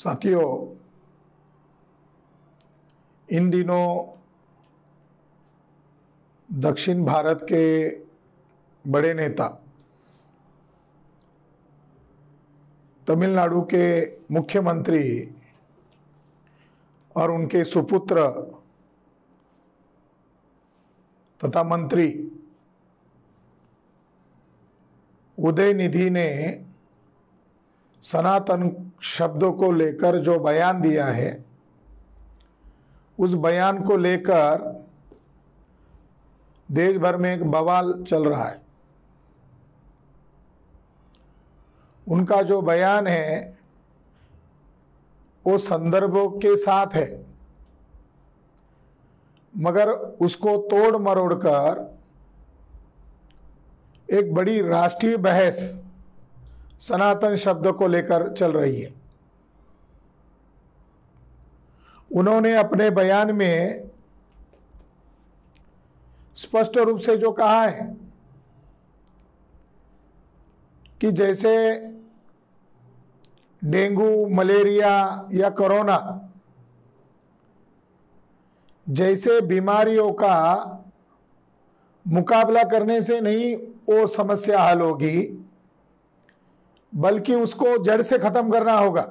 साथियों, इन दिनों दक्षिण भारत के बड़े नेता तमिलनाडु के मुख्यमंत्री और उनके सुपुत्र तथा मंत्री उदयनिधि ने सनातन शब्दों को लेकर जो बयान दिया है, उस बयान को लेकर देश भर में एक बवाल चल रहा है। उनका जो बयान है वो संदर्भों के साथ है, मगर उसको तोड़ मरोड़ कर एक बड़ी राष्ट्रीय बहस सनातन शब्द को लेकर चल रही है। उन्होंने अपने बयान में स्पष्ट रूप से जो कहा है कि जैसे डेंगू, मलेरिया या कोरोना जैसे बीमारियों का मुकाबला करने से नहीं वो समस्या हल होगी, बल्कि उसको जड़ से खत्म करना होगा।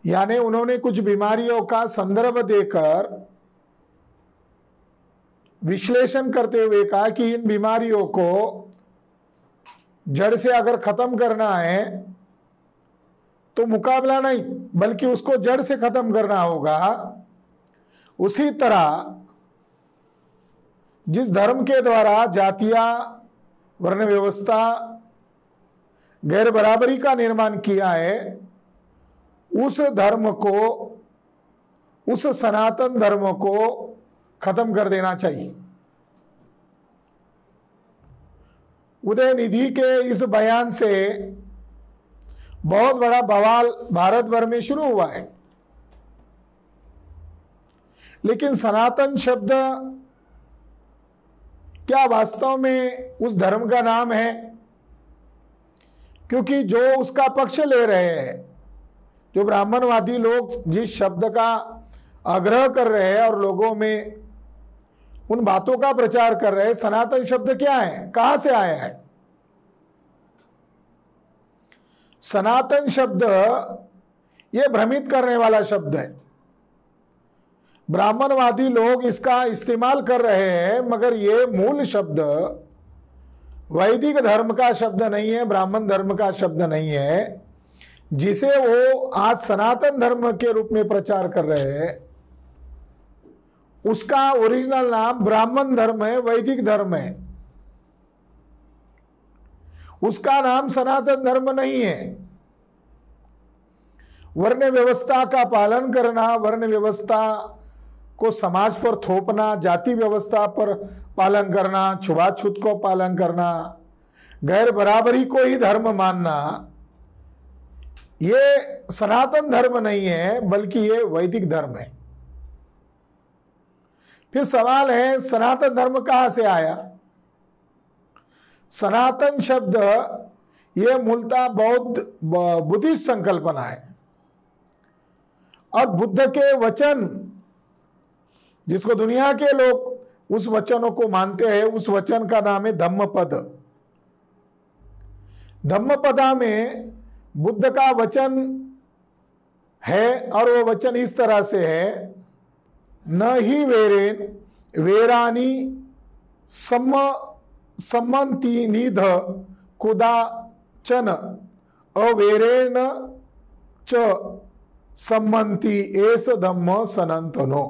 यानी उन्होंने कुछ बीमारियों का संदर्भ देकर विश्लेषण करते हुए कहा कि इन बीमारियों को जड़ से अगर खत्म करना है तो मुकाबला नहीं, बल्कि उसको जड़ से खत्म करना होगा। उसी तरह जिस धर्म के द्वारा जातिया, वर्ण व्यवस्था, गैर बराबरी का निर्माण किया है, उस धर्म को, उस सनातन धर्म को खत्म कर देना चाहिए। उदयनिधि के इस बयान से बहुत बड़ा बवाल भारत भर में शुरू हुआ है। लेकिन सनातन शब्द क्या वास्तव में उस धर्म का नाम है? क्योंकि जो उसका पक्ष ले रहे हैं, जो ब्राह्मणवादी लोग जिस शब्द का आग्रह कर रहे हैं और लोगों में उन बातों का प्रचार कर रहे हैं, सनातन शब्द क्या है, कहां से आया है? सनातन शब्द ये भ्रमित करने वाला शब्द है। ब्राह्मणवादी लोग इसका इस्तेमाल कर रहे हैं, मगर ये मूल शब्द वैदिक धर्म का शब्द नहीं है, ब्राह्मण धर्म का शब्द नहीं है, जिसे वो आज सनातन धर्म के रूप में प्रचार कर रहे हैं। उसका ओरिजिनल नाम ब्राह्मण धर्म है, वैदिक धर्म है। उसका नाम सनातन धर्म नहीं है। वर्ण व्यवस्था का पालन करना, वर्ण व्यवस्था को समाज पर थोपना, जाति व्यवस्था पर पालन करना, छुआछूत को पालन करना, गैर बराबरी को ही धर्म मानना, ये सनातन धर्म नहीं है, बल्कि ये वैदिक धर्म है। फिर सवाल है, सनातन धर्म कहां से आया? सनातन शब्द ये मूलतः बौद्ध बुद्धिस्ट संकल्पना है, और बुद्ध के वचन, जिसको दुनिया के लोग उस वचनों को मानते हैं, उस वचन का नाम है धम्मपद। धम्मपदा में बुद्ध का वचन है, और वो वचन इस तरह से है, न ही वेरेन वेरानी सम्मति निध कुदाचन अवेरेन च सम्मति एस धम्म सनातनो।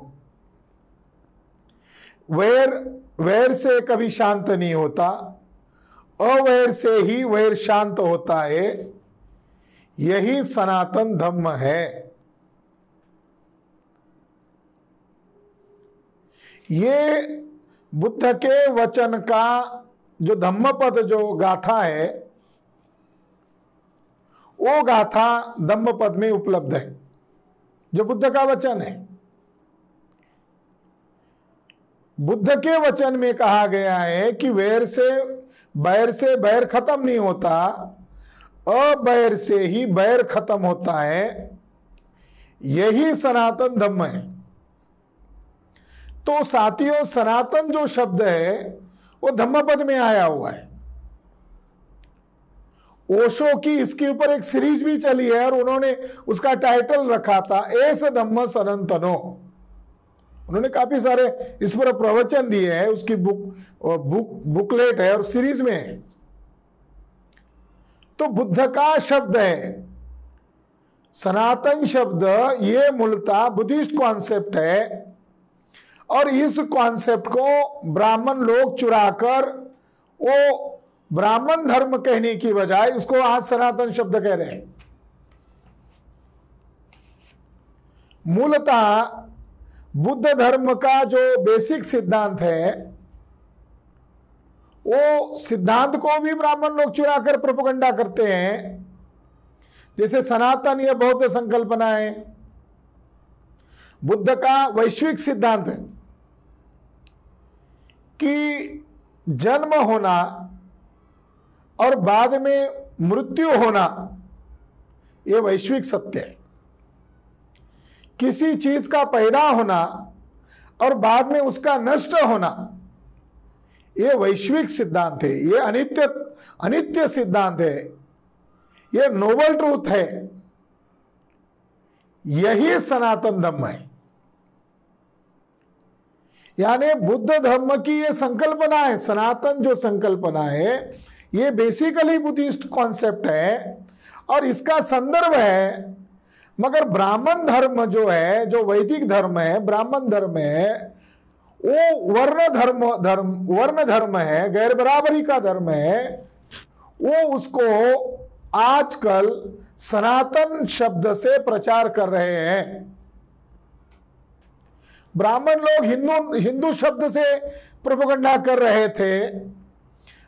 वैर से कभी शांत नहीं होता, अवैर से ही वैर शांत होता है, यही सनातन धम्म है। ये बुद्ध के वचन का जो धम्मपद जो गाथा है, वो गाथा धम्मपद में उपलब्ध है, जो बुद्ध का वचन है। बुद्ध के वचन में कहा गया है कि बैर से बैर खत्म नहीं होता, अबैर से ही बैर खत्म होता है, यही सनातन धम्म है। तो साथियों, सनातन जो शब्द है वो धम्मपद में आया हुआ है। ओशो की इसके ऊपर एक सीरीज भी चली है और उन्होंने उसका टाइटल रखा था एस धम्म सनातनो। उन्होंने काफी सारे इस पर प्रवचन दिए हैं, उसकी बुकलेट है और सीरीज में है। तो बुद्ध का शब्द है सनातन शब्द, ये मूलतः बुद्धिस्ट कॉन्सेप्ट है और इस कॉन्सेप्ट को ब्राह्मण लोग चुराकर वो ब्राह्मण धर्म कहने की बजाय उसको आज सनातन शब्द कह रहे हैं। मूलतः बुद्ध धर्म का जो बेसिक सिद्धांत है वो सिद्धांत को भी ब्राह्मण लोग चुराकर प्रोपेगेंडा करते हैं। जैसे सनातन ये बौद्ध संकल्पना है, बुद्ध का वैश्विक सिद्धांत है कि जन्म होना और बाद में मृत्यु होना यह वैश्विक सत्य है। किसी चीज का पैदा होना और बाद में उसका नष्ट होना यह वैश्विक सिद्धांत है, यह अनित्य सिद्धांत है, यह नोबल ट्रूथ है, यही सनातन धर्म है। यानी बुद्ध धर्म की यह संकल्पना है, सनातन जो संकल्पना है ये बेसिकली बुद्धिस्ट कॉन्सेप्ट है और इसका संदर्भ है। मगर ब्राह्मण धर्म जो है, जो वैदिक धर्म है, ब्राह्मण धर्म है, वो वर्ण धर्म है, गैर बराबरी का धर्म है। वो उसको आजकल सनातन शब्द से प्रचार कर रहे हैं। ब्राह्मण लोग हिंदू शब्द से प्रोपेगेंडा कर रहे थे,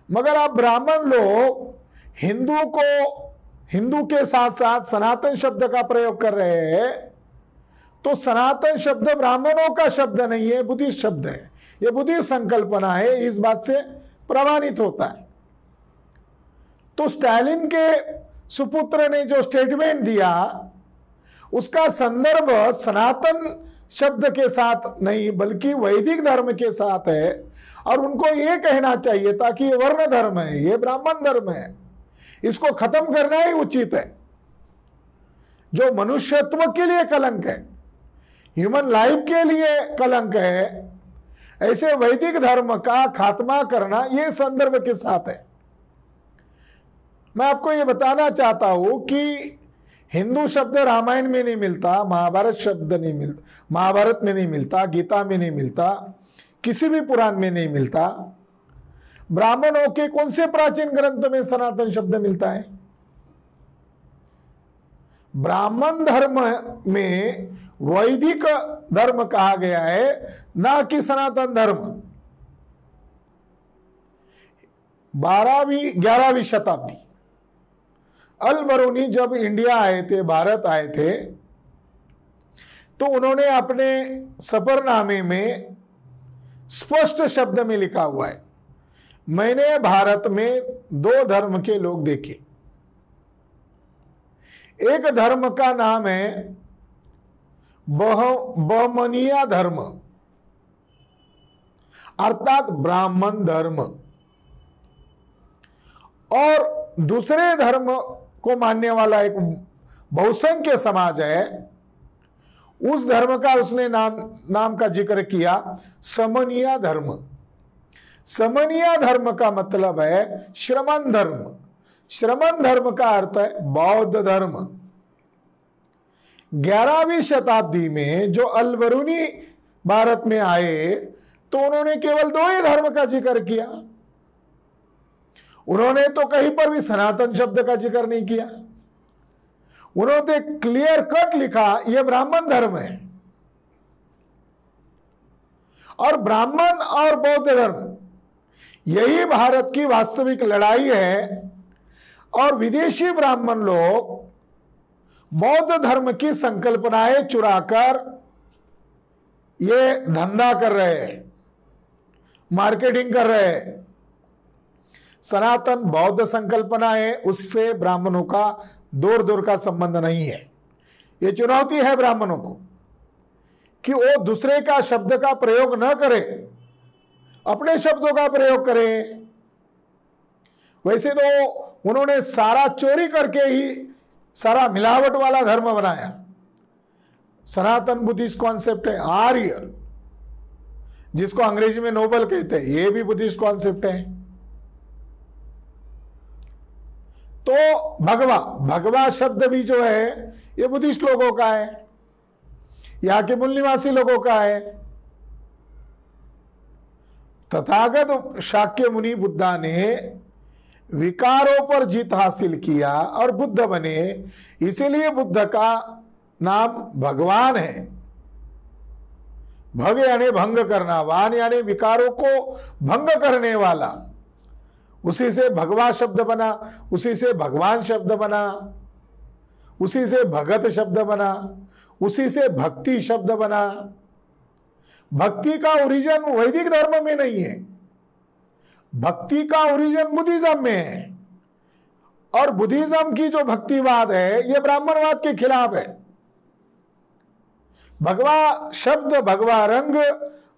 मगर अब ब्राह्मण लोग हिंदू के साथ साथ सनातन शब्द का प्रयोग कर रहे हैं। तो सनातन शब्द ब्राह्मणों का शब्द नहीं है, बुद्धिस्ट शब्द है, यह बुद्धिस्ट संकल्पना है, इस बात से प्रमाणित होता है। तो स्टालिन के सुपुत्र ने जो स्टेटमेंट दिया उसका संदर्भ सनातन शब्द के साथ नहीं बल्कि वैदिक धर्म के साथ है और उनको ये कहना चाहिए था कि ये वर्ण धर्म है, ये ब्राह्मण धर्म है, इसको खत्म करना ही उचित है। जो मनुष्यत्व के लिए कलंक है, ह्यूमन लाइफ के लिए कलंक है, ऐसे वैदिक धर्म का खात्मा करना ये संदर्भ के साथ है। मैं आपको ये बताना चाहता हूं कि हिंदू शब्द रामायण में नहीं मिलता, महाभारत शब्द नहीं मिलता, महाभारत में नहीं मिलता, गीता में नहीं मिलता, किसी भी पुराण में नहीं मिलता। ब्राह्मणों के कौन से प्राचीन ग्रंथ में सनातन शब्द मिलता है? ब्राह्मण धर्म में वैदिक धर्म कहा गया है, ना कि सनातन धर्म। 11वीं शताब्दी अल बरूनी जब इंडिया आए थे, भारत आए थे, तो उन्होंने अपने सफरनामे में स्पष्ट शब्द में लिखा हुआ है, मैंने भारत में 2 धर्म के लोग देखे। एक धर्म का नाम है बहमनीय धर्म अर्थात ब्राह्मण धर्म, और दूसरे धर्म को मानने वाला एक बहुसंख्य समाज है, उस धर्म का उसने नाम का जिक्र किया समनीय धर्म। समनीय धर्म का मतलब है श्रमण धर्म। श्रमण धर्म का अर्थ है बौद्ध धर्म। 11वीं शताब्दी में जो अल बरूनी भारत में आए तो उन्होंने केवल 2 ही धर्म का जिक्र किया। उन्होंने तो कहीं पर भी सनातन शब्द का जिक्र नहीं किया। उन्होंने क्लियर कट लिखा यह ब्राह्मण धर्म है। और ब्राह्मण और बौद्ध धर्म यही भारत की वास्तविक लड़ाई है। और विदेशी ब्राह्मण लोग बौद्ध धर्म की संकल्पनाएं चुराकर ये धंधा कर रहे हैं, मार्केटिंग कर रहे हैं। सनातन बौद्ध संकल्पना है, उससे ब्राह्मणों का दूर दूर का संबंध नहीं है। ये चुनौती है ब्राह्मणों को कि वो दूसरे का शब्द का प्रयोग न करे, अपने शब्दों का प्रयोग करे। वैसे तो उन्होंने सारा चोरी करके ही सारा मिलावट वाला धर्म बनाया। सनातन बुद्धिस्ट कॉन्सेप्ट है, आर्य, जिसको अंग्रेजी में नोबल कहते हैं, ये भी बुद्धिस्ट कॉन्सेप्ट है। तो भगवा शब्द भी जो है ये बुद्धिस्ट लोगों का है, यहां के मूल निवासी लोगों का है। तथागत शाक्य मुनि बुद्धा ने विकारों पर जीत हासिल किया और बुद्ध बने, इसीलिए बुद्ध का नाम भगवान है। भग यानी भंग करना, वान यानी विकारों को भंग करने वाला। उसी से भगवा शब्द बना, उसी से भगवान शब्द बना, उसी से भगत शब्द बना, उसी से भक्ति शब्द बना। भक्ति का ओरिजिन वैदिक धर्म में नहीं है, भक्ति का ओरिजिन बुद्धिज्म में है। और बुद्धिज्म की जो भक्तिवाद है ये ब्राह्मणवाद के खिलाफ है। भगवा शब्द, भगवा रंग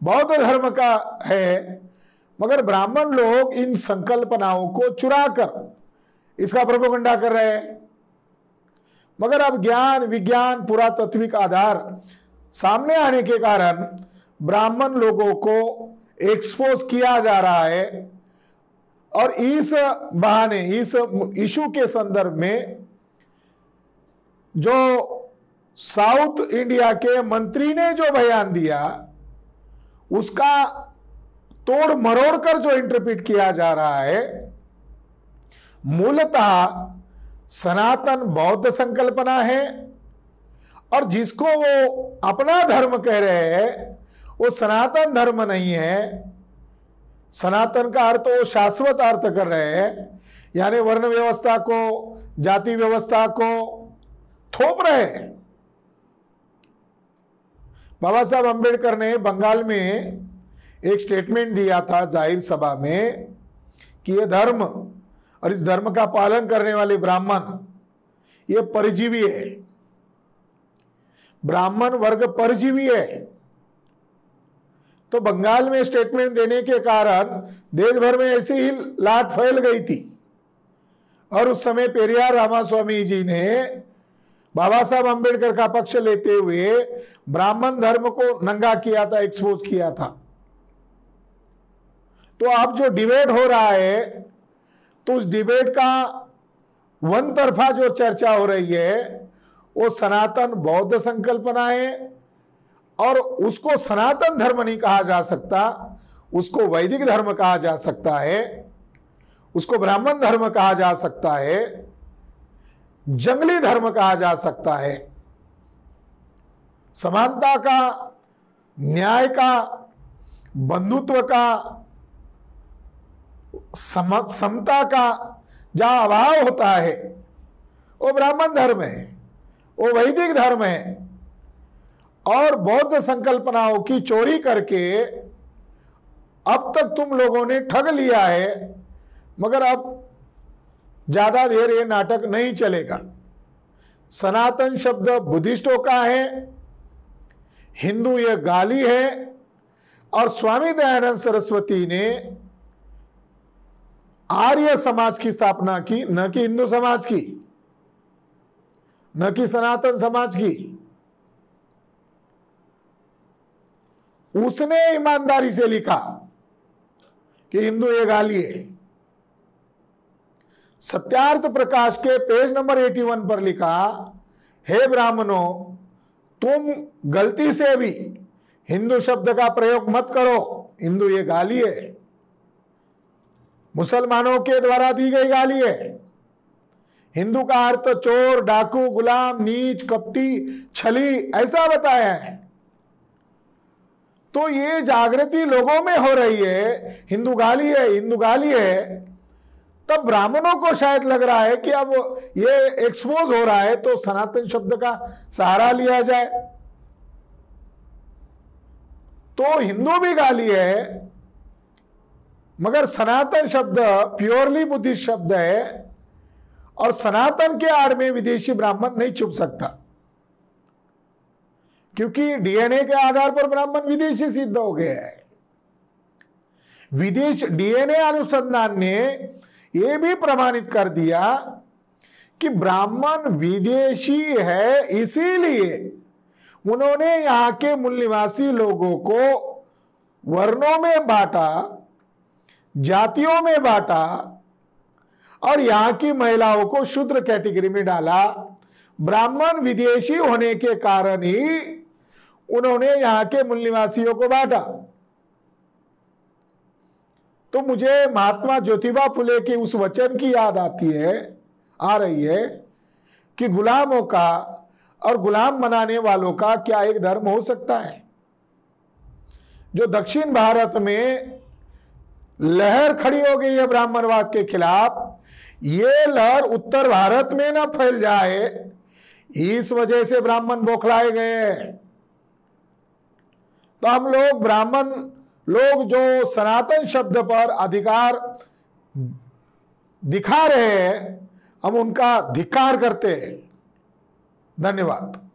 बौद्ध धर्म का है, मगर ब्राह्मण लोग इन संकल्पनाओं को चुराकर इसका प्रोपेगेंडा कर रहे हैं। मगर अब ज्ञान, विज्ञान, पुरातात्विक आधार सामने आने के कारण ब्राह्मण लोगों को एक्सपोज किया जा रहा है। और इस बहाने, इस इशू के संदर्भ में जो साउथ इंडिया के मंत्री ने जो बयान दिया, उसका तोड़ मरोड़ कर जो इंटरप्रेट किया जा रहा है, मूलतः सनातन बौद्ध संकल्पना है। और जिसको वो अपना धर्म कह रहे हैं वो सनातन धर्म नहीं है। सनातन का अर्थ वो शाश्वत अर्थ कर रहे हैं, यानी वर्ण व्यवस्था को, जाति व्यवस्था को थोप रहे हैं। बाबा साहब अंबेडकर ने बंगाल में एक स्टेटमेंट दिया था जाहिर सभा में कि यह धर्म और इस धर्म का पालन करने वाले ब्राह्मण ये परजीवी है, ब्राह्मण वर्ग परजीवी है। तो बंगाल में स्टेटमेंट देने के कारण देश भर में ऐसी ही लाट फैल गई थी। और उस समय पेरियार रामास्वामी जी ने बाबा साहब अंबेडकर का पक्ष लेते हुए ब्राह्मण धर्म को नंगा किया था, एक्सपोज किया था। तो अब जो डिबेट हो रहा है, तो उस डिबेट का वन तरफा जो चर्चा हो रही है वो सनातन बौद्ध संकल्पना है। और उसको सनातन धर्म नहीं कहा जा सकता, उसको वैदिक धर्म कहा जा सकता है, उसको ब्राह्मण धर्म कहा जा सकता है, जंगली धर्म कहा जा सकता है। समानता का, न्याय का, बंधुत्व का, समता का जहां अभाव होता है वो ब्राह्मण धर्म है, वो वैदिक धर्म है। और बौद्ध संकल्पनाओं की चोरी करके अब तक तुम लोगों ने ठग लिया है, मगर अब ज्यादा देर ये नाटक नहीं चलेगा। सनातन शब्द बुद्धिस्टों का है, हिंदू ये गाली है। और स्वामी दयानंद सरस्वती ने आर्य समाज की स्थापना की, न कि हिंदू समाज की, न कि सनातन समाज की। उसने ईमानदारी से लिखा कि हिंदू ये गाली है। सत्यार्थ प्रकाश के पेज नंबर 81 पर लिखा, हे ब्राह्मणों, तुम गलती से भी हिंदू शब्द का प्रयोग मत करो, हिंदू ये गाली है, मुसलमानों के द्वारा दी गई गाली है। हिंदू का अर्थ चोर, डाकू, गुलाम, नीच, कपटी, छली ऐसा बताया है। तो ये जागृति लोगों में हो रही है, हिंदू गाली है, हिंदू गाली है। तब ब्राह्मणों को शायद लग रहा है कि अब ये एक्सपोज हो रहा है तो सनातन शब्द का सहारा लिया जाए। तो हिंदू भी गाली है, मगर सनातन शब्द प्योरली बुद्धिस्ट शब्द है और सनातन के आड़ में विदेशी ब्राह्मण नहीं छुप सकता, क्योंकि डीएनए के आधार पर ब्राह्मण विदेशी सिद्ध हो गया है। विदेश डीएनए अनुसंधान ने यह भी प्रमाणित कर दिया कि ब्राह्मण विदेशी है, इसीलिए उन्होंने यहां के मूल निवासी लोगों को वर्णों में बांटा, जातियों में बांटा और यहां की महिलाओं को शूद्र कैटेगरी में डाला। ब्राह्मण विदेशी होने के कारण ही उन्होंने यहां के मूल निवासियों को बांटा। तो मुझे महात्मा ज्योतिबा फुले के उस वचन की याद आ रही है कि गुलामों का और गुलाम बनाने वालों का क्या एक धर्म हो सकता है। जो दक्षिण भारत में लहर खड़ी हो गई है ब्राह्मणवाद के खिलाफ, ये लहर उत्तर भारत में ना फैल जाए, इस वजह से ब्राह्मण बौखलाए गए हैं। तो हम लोग ब्राह्मण लोग जो सनातन शब्द पर अधिकार दिखा रहे हैं, हम उनका धिक्कार करते हैं। धन्यवाद।